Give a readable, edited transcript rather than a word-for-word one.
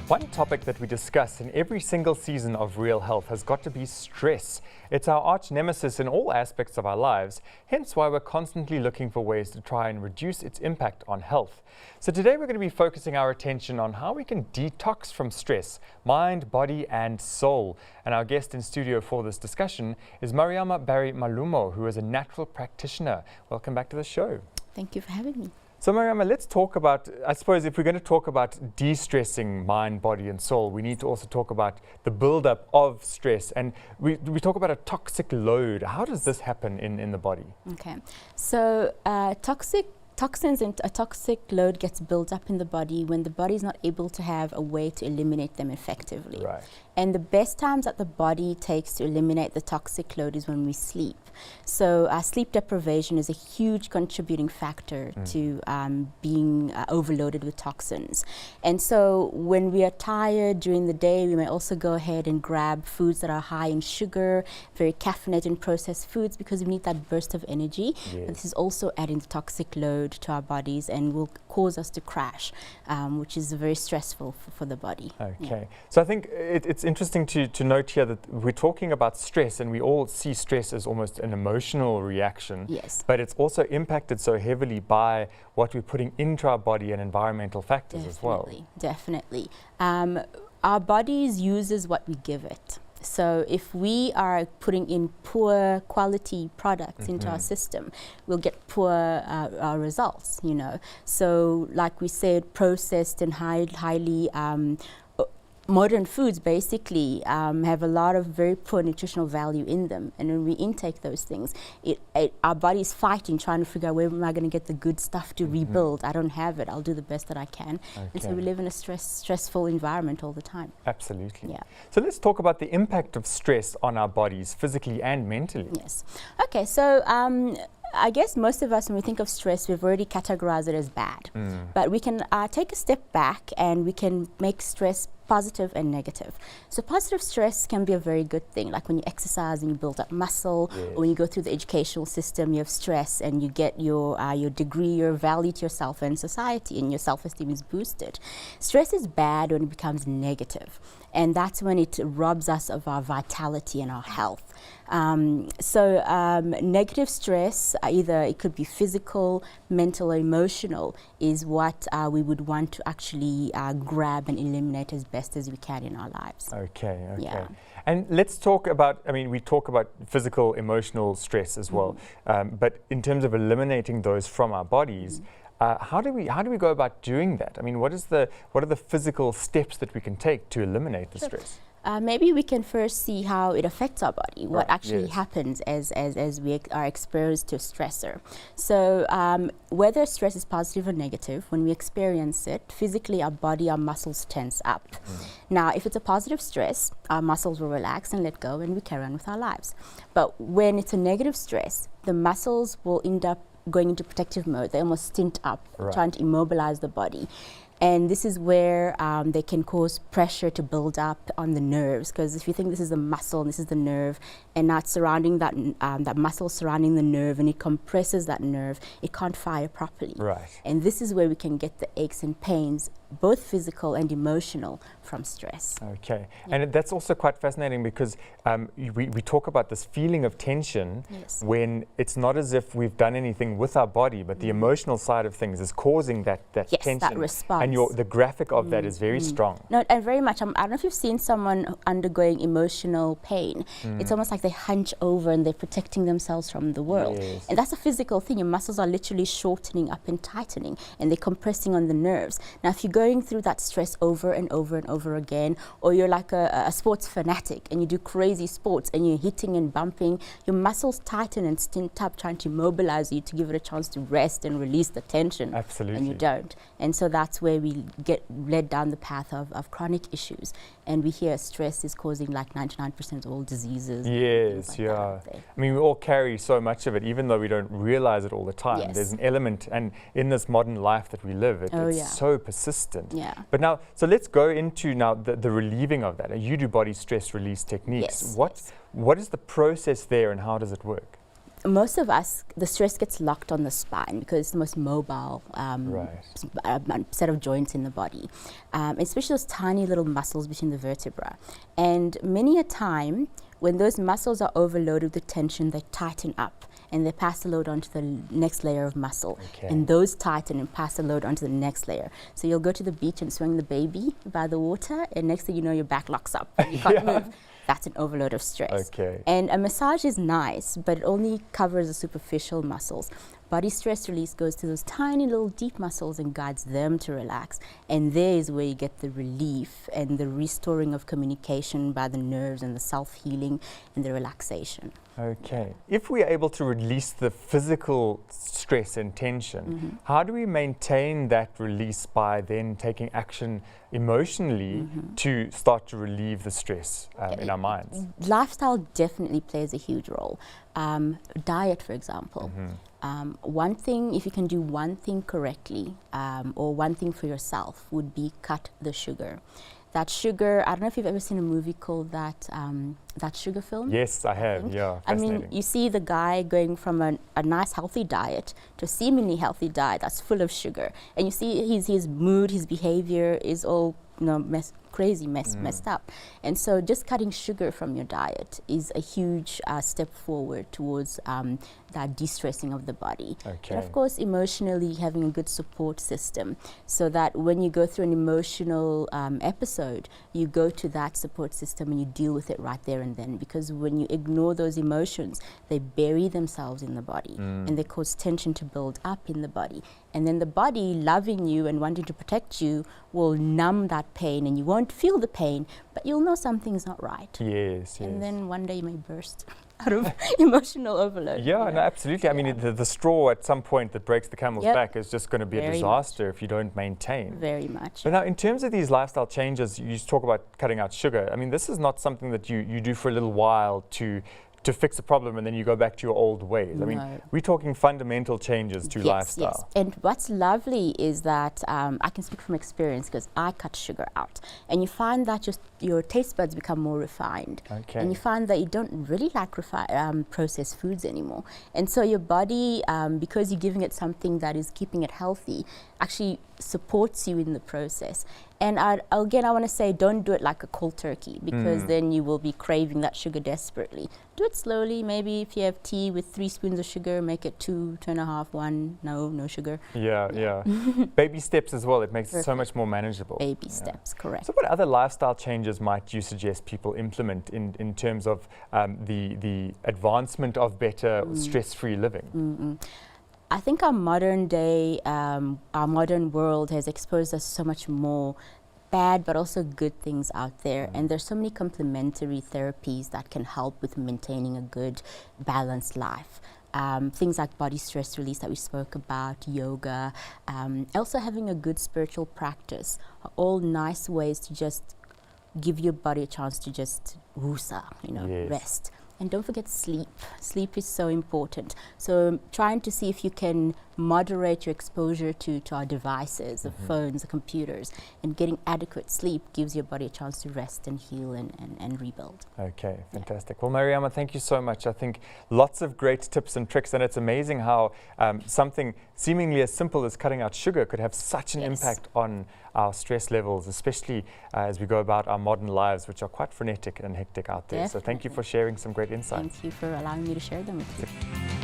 One topic that we discuss in every single season of Real Health has got to be stress. It's our arch nemesis in all aspects of our lives, hence why we're constantly looking for ways to try and reduce its impact on health. So today we're going to be focusing our attention on how we can detox from stress, mind, body and soul. And our guest in studio for this discussion is Mariama Barry Malumo, who is a natural practitioner. Welcome back to the show. Thank you for having me. So Mariama, let's talk about, I suppose if we're going to talk about de-stressing mind, body and soul, we need to also talk about the build-up of stress. And we talk about a toxic load. How does this happen in the body? Okay, so toxins and a toxic load gets built up in the body when the body is not able to have a way to eliminate them effectively. Right. And the best times that the body takes to eliminate the toxic load is when we sleep. So sleep deprivation is a huge contributing factor to being overloaded with toxins. And so when we are tired during the day, we may also go ahead and grab foods that are high in sugar, very caffeinated and processed foods, because we need that burst of energy. Yes. But this is also adding the toxic load to our bodies and will cause us to crash, which is very stressful for the body. Okay, yeah. So I think it's interesting to note here that we're talking about stress, and we all see stress as almost an emotional reaction. Yes. But it's also impacted so heavily by what we're putting into our body and environmental factors as well. Definitely. Our bodies uses what we give it. So if we are putting in poor quality products into our system, we'll get poor results, you know. So like we said, processed and highly modern foods basically have a lot of very poor nutritional value in them, and when we intake those things, our body is fighting, trying to figure out where am I going to get the good stuff to rebuild. I don't have it. I'll do the best that I can. Okay. And so we live in a stressful environment all the time. Absolutely. Yeah. So let's talk about the impact of stress on our bodies, physically and mentally. Yes. Okay, so I guess most of us, when we think of stress, we've already categorized it as bad. But we can take a step back and we can make stress positive and negative. So positive stress can be a very good thing, like when you exercise and you build up muscle, yes, or when you go through the educational system, you have stress and you get your degree, your value to yourself and society, and your self-esteem is boosted. Stress is bad when it becomes negative, and that's when it robs us of our vitality and our health. Negative stress, either it could be physical, mental, or emotional, is what we would want to actually grab and eliminate as best as we can in our lives. Okay. Yeah. And let's talk about, I mean, we talk about physical, emotional stress as well, but in terms of eliminating those from our bodies, how do we go about doing that? I mean, what are the physical steps that we can take to eliminate the stress? Maybe we can first see how it affects our body, what actually happens as we are exposed to a stressor. So whether stress is positive or negative, when we experience it, physically our body, our muscles tense up. Now, if it's a positive stress, our muscles will relax and let go and we carry on with our lives. But when it's a negative stress, the muscles will end up going into protective mode. They almost stint up, trying to immobilize the body. And this is where they can cause pressure to build up on the nerves, because if you think this is the muscle and this is the nerve, and not surrounding that, that muscle surrounding the nerve, and it compresses that nerve, it can't fire properly. Right. And this is where we can get the aches and pains, both physical and emotional, from stress. Okay. Yeah. And that's also quite fascinating, because we talk about this feeling of tension when it's not as if we've done anything with our body, but the emotional side of things is causing that tension. That response. And the graphic of that is very strong. No, and very much. I don't know if you've seen someone undergoing emotional pain. It's almost like they hunch over and they're protecting themselves from the world. Yes. And that's a physical thing. Your muscles are literally shortening up and tightening, and they're compressing on the nerves. Now, if you're going through that stress over and over and over again, or you're like a sports fanatic and you do crazy sports and you're hitting and bumping, your muscles tighten and stint up, trying to mobilize you to give it a chance to rest and release the tension. Absolutely. And you don't. And so that's where we get led down the path of chronic issues. And we hear stress is causing like 99% of all diseases. Yes, yeah. I mean, we all carry so much of it, even though we don't realize it all the time. Yes. There's an element, and in this modern life that we live, it's so persistent. Yeah. But now, so let's go into now the relieving of that. You do body stress release techniques. Yes. What is the process there, and how does it work? most of us, the stress gets locked on the spine because it's the most mobile set of joints in the body, especially those tiny little muscles between the vertebrae. And many a time, when those muscles are overloaded with tension, they tighten up and they pass the load onto the next layer of muscle. And those tighten and pass the load onto the next layer. So you'll go to the beach and swing the baby by the water, and next thing you know, your back locks up and you can't move. That's an overload of stress. And a massage is nice, but it only covers the superficial muscles. Body stress release goes to those tiny little deep muscles and guides them to relax. And there is where you get the relief and the restoring of communication by the nerves and the self-healing and the relaxation. If we are able to release the physical stress and tension, how do we maintain that release by then taking action emotionally to start to relieve the stress in our minds? Lifestyle definitely plays a huge role. Diet, for example. One thing, if you can do one thing correctly, or one thing for yourself, would be cut the sugar. That sugar, I don't know if you've ever seen a movie called that Sugar film. Yes, I have, yeah. I mean, you see the guy going from a nice healthy diet to a seemingly healthy diet that's full of sugar. And you see his mood, his behavior is all messed up. And so just cutting sugar from your diet is a huge step forward towards that de-stressing of the body. And of course, emotionally having a good support system so that when you go through an emotional episode, you go to that support system and you deal with it right there and then, because when you ignore those emotions, they bury themselves in the body and they cause tension to build up in the body. And then the body, loving you and wanting to protect you, will numb that pain, and you won't feel the pain, but you'll know something's not right. And then one day you may burst out of emotional overload. No, absolutely. I mean, the straw at some point that breaks the camel's back is just going to be a disaster if you don't maintain. Very much. But now, in terms of these lifestyle changes, you talk about cutting out sugar. I mean, this is not something that you do for a little while to fix a problem and then you go back to your old ways. I mean, we're talking fundamental changes to lifestyle. And what's lovely is that I can speak from experience because I cut sugar out, and you find that your taste buds become more refined, and you find that you don't really like processed foods anymore. And so your body, because you're giving it something that is keeping it healthy, actually supports you in the process. And again, I want to say, don't do it like a cold turkey, because then you will be craving that sugar desperately. Do it slowly. Maybe if you have tea with 3 spoons of sugar, make it 2, 2.5, 1. No sugar. Baby steps as well. It makes it so much more manageable. Baby steps, correct. So what other lifestyle changes might you suggest people implement in terms of the advancement of better stress-free living? I think our modern day, our modern world has exposed us so much more bad but also good things out there, and there's so many complementary therapies that can help with maintaining a good balanced life. Things like body stress release that we spoke about, yoga, also having a good spiritual practice are all nice ways to just give your body a chance to just woosa, rest. And don't forget sleep. Sleep is so important. So trying to see if you can moderate your exposure to our devices, the phones, the computers, and getting adequate sleep gives your body a chance to rest and heal and rebuild. Okay, fantastic. Well, Mariama, thank you so much. I think lots of great tips and tricks, and it's amazing how something seemingly as simple as cutting out sugar could have such an impact on our stress levels, especially as we go about our modern lives, which are quite frenetic and hectic out there. So thank you for sharing some great insights. Thank you for allowing me to share them with you.